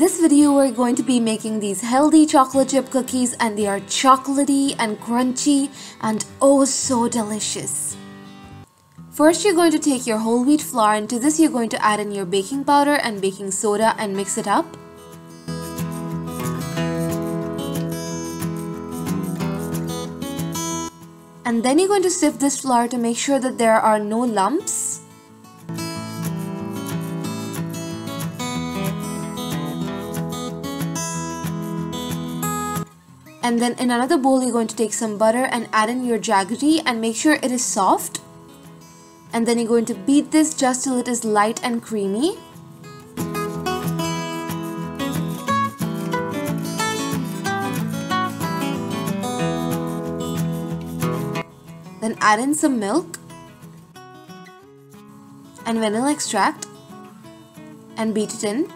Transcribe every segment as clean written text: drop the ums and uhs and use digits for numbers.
this video, we're going to be making these healthy chocolate chip cookies, and they are chocolatey and crunchy and oh so delicious. First, you're going to take your whole wheat flour. Into this, you're going to add in your baking powder and baking soda and mix it up. And then you're going to sift this flour to make sure that there are no lumps. And then in another bowl, you're going to take some butter and add in your jaggery and make sure it is soft. And then you're going to beat this just till it is light and creamy. Then add in some milk and vanilla extract and beat it in.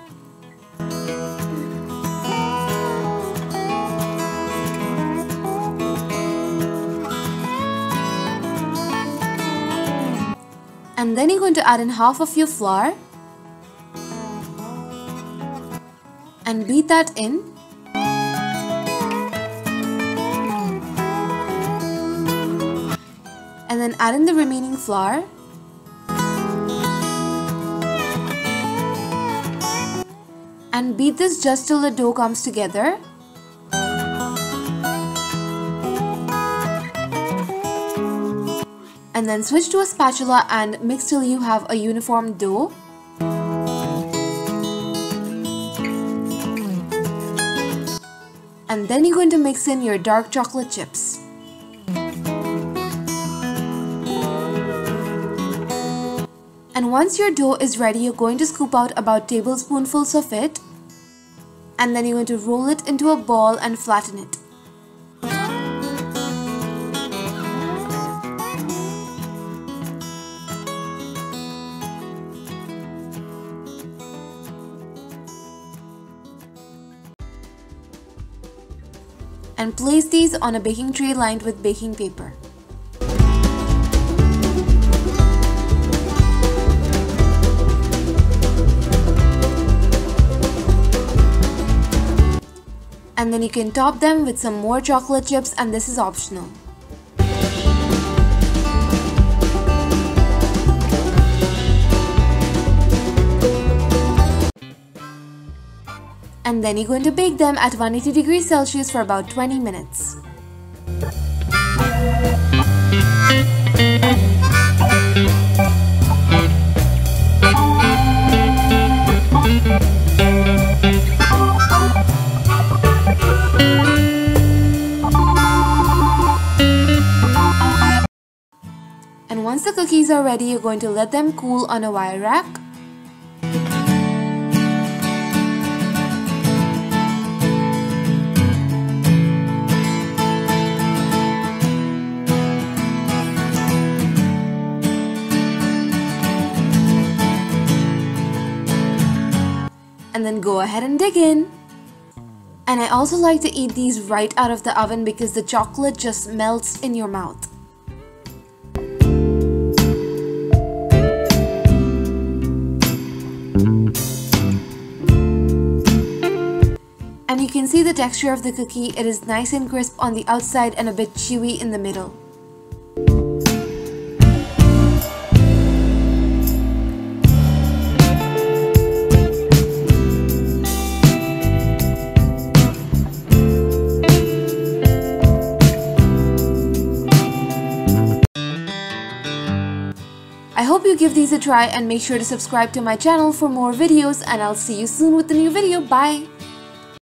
And then you're going to add in half of your flour and beat that in. And then add in the remaining flour. And beat this just till the dough comes together. And then switch to a spatula and mix till you have a uniform dough. And then you're going to mix in your dark chocolate chips. And once your dough is ready, you're going to scoop out about tablespoonfuls of it. And then you're going to roll it into a ball and flatten it. And place these on a baking tray lined with baking paper. And then you can top them with some more chocolate chips, and this is optional. And then you're going to bake them at 180 degrees Celsius for about 20 minutes. And once the cookies are ready, you're going to let them cool on a wire rack. And then go ahead and dig in. And I also like to eat these right out of the oven because the chocolate just melts in your mouth. And you can see the texture of the cookie. It is nice and crisp on the outside and a bit chewy in the middle. I hope you give these a try and make sure to subscribe to my channel for more videos, and I'll see you soon with a new video. Bye!